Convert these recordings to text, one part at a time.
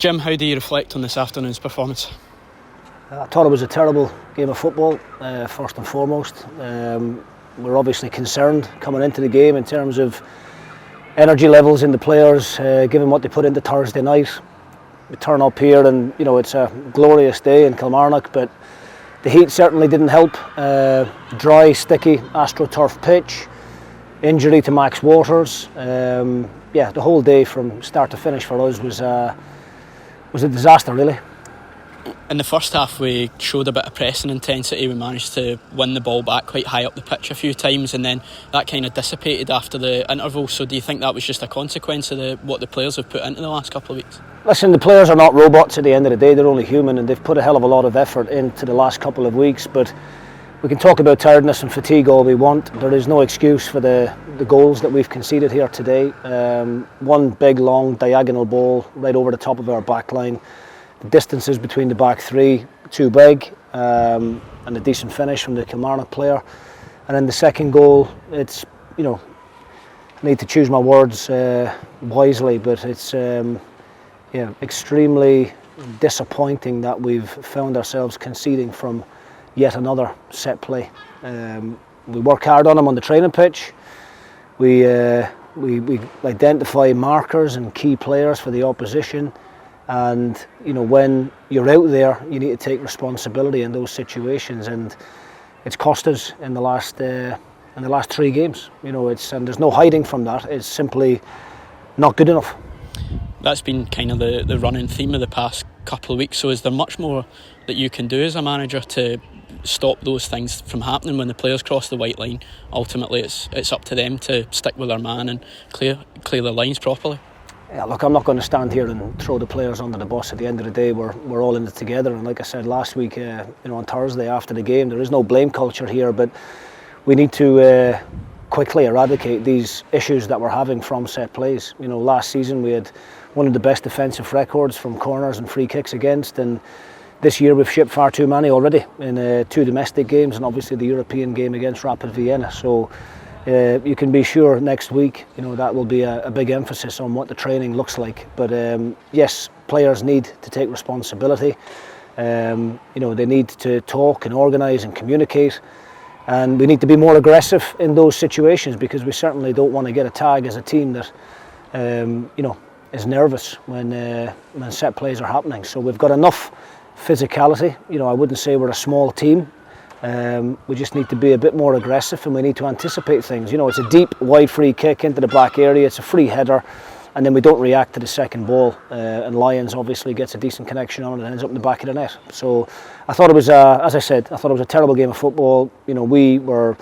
Jim, how do you reflect on this afternoon's performance? I thought it was a terrible game of football, first and foremost. We're obviously concerned coming into the game in terms of energy levels in the players, given what they put into Thursday night. We turn up here and it's a glorious day in Kilmarnock, but the heat certainly didn't help. Dry, sticky, AstroTurf pitch, injury to Max Waters. The whole day from start to finish for us was a disaster, really. In the first half we showed a bit of pressing intensity. We managed to win the ball back quite high up the pitch a few times, and then that kind of dissipated after the interval. So do you think that was just a consequence of what the players have put into the last couple of weeks? Listen, the players are not robots at the end of the day. They're only human, and they've put a hell of a lot of effort into the last couple of weeks. But we can talk about tiredness and fatigue all we want. There is no excuse for the goals that we've conceded here today. One big long diagonal ball right over the top of our back line. The distances between the back three too big, and a decent finish from the Kilmarnock player. And then the second goal, it's I need to choose my words wisely, but it's extremely disappointing that we've found ourselves conceding from yet another set play. We work hard on them on the training pitch. We identify markers and key players for the opposition. And when you're out there, you need to take responsibility in those situations, and it's cost us in the last 3 games. And there's no hiding from that. It's simply not good enough. That's been kind of the running theme of the past couple of weeks. So is there much more that you can do as a manager to stop those things from happening when the players cross the white line? Ultimately, it's up to them to stick with their man and clear their lines properly. Yeah, look, I'm not going to stand here and throw the players under the bus. At the end of the day, we're all in it together. And like I said last week, on Thursday after the game, there is no blame culture here, but we need to quickly eradicate these issues that we're having from set plays. Last season we had one of the best defensive records from corners and free kicks against, and this year we've shipped far too many already in 2 domestic games and obviously the European game against Rapid Vienna. So you can be sure next week that will be a big emphasis on what the training looks like. But yes, players need to take responsibility. They need to talk and organise and communicate, and we need to be more aggressive in those situations, because we certainly don't want to get a tag as a team that is nervous when set plays are happening. So we've got enough physicality. I wouldn't say we're a small team. We just need to be a bit more aggressive, and we need to anticipate things. It's a deep, wide free kick into the back area. It's a free header, and then we don't react to the second ball. And Lyons obviously gets a decent connection on it and ends up in the back of the net. So I thought it was, as I said, a terrible game of football. We were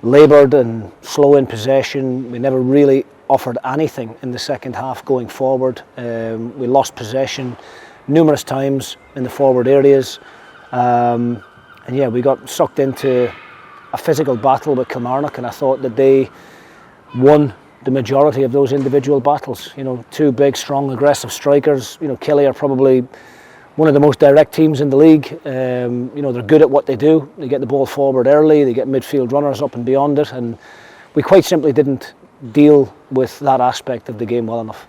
laboured and slow in possession. We never really offered anything in the second half going forward. We lost possession numerous times in the forward areas. And yeah, we got sucked into a physical battle with Kilmarnock, and I thought that they won the majority of those individual battles. 2 big, strong, aggressive strikers. Kelly are probably one of the most direct teams in the league. They're good at what they do. They get the ball forward early, they get midfield runners up and beyond it, and we quite simply didn't deal with that aspect of the game well enough.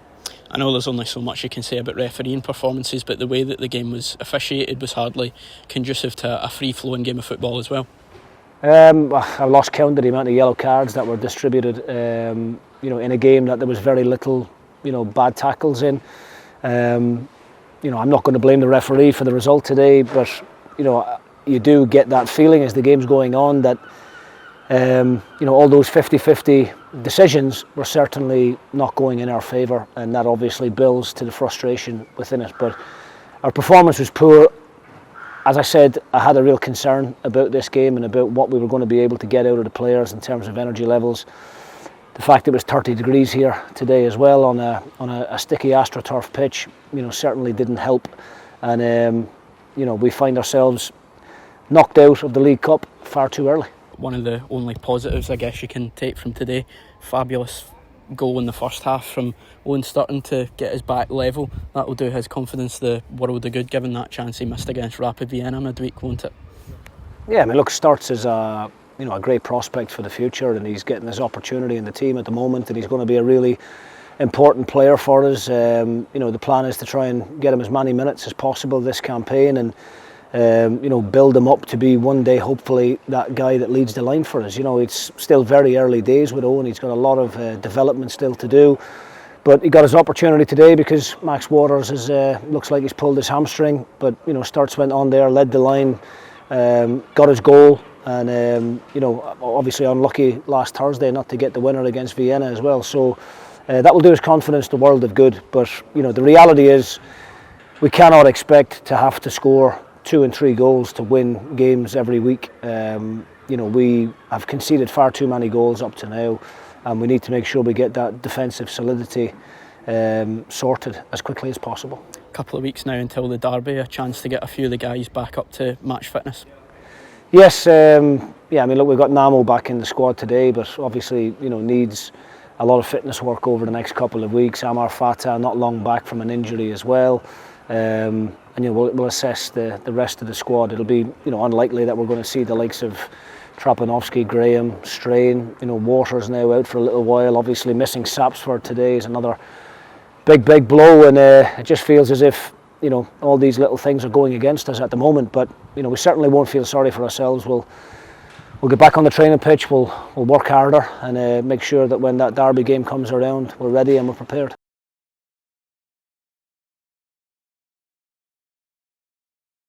I know there's only so much you can say about refereeing performances, but the way that the game was officiated was hardly conducive to a free-flowing game of football as well. I lost count of the amount of yellow cards that were distributed in a game that there was very little bad tackles in. I'm not going to blame the referee for the result today, but you do get that feeling as the game's going on that all those 50-50 decisions were certainly not going in our favour, and that obviously builds to the frustration within it. But our performance was poor. As I said, I had a real concern about this game and about what we were going to be able to get out of the players in terms of energy levels. The fact it was 30 degrees here today as well on a sticky AstroTurf pitch, certainly didn't help. And we find ourselves knocked out of the League Cup far too early. One of the only positives I guess you can take from today, fabulous goal in the first half from Owen starting to get his back level. That will do his confidence the world of good, given that chance he missed against Rapid Vienna midweek, won't it? Yeah, look, Starts is a great prospect for the future, and he's getting his opportunity in the team at the moment, and he's going to be a really important player for us. You know, the plan is to try and get him as many minutes as possible this campaign, and you know, build him up to be one day hopefully that guy that leads the line for us. You know, it's still very early days with Owen. He's got a lot of development still to do, but he got his opportunity today because Max Waters is looks like he's pulled his hamstring. But you know, Sturts went on there, led the line, got his goal, and you know, obviously unlucky last Thursday not to get the winner against Vienna as well. So that will do his confidence the world of good. But you know, the reality is we cannot expect to have to score 2 and 3 goals to win games every week. You know, we have conceded far too many goals up to now, and we need to make sure we get that defensive solidity sorted as quickly as possible. A couple of weeks now until the derby, a chance to get a few of the guys back up to match fitness. Yes, yeah. I mean, look, we've got Namo back in the squad today, but obviously, you know, needs a lot of fitness work over the next couple of weeks. Amar Fatah not long back from an injury as well. And you know, we'll assess the rest of the squad. It'll be, you know, unlikely that we're going to see the likes of Trapanovsky, Graham, Strain. You know, Waters now out for a little while. Obviously missing Sapsford today is another big blow, and it just feels as if, you know, all these little things are going against us at the moment. But you know, we certainly won't feel sorry for ourselves. We'll get back on the training pitch. We'll work harder and make sure that when that derby game comes around, we're ready and we're prepared.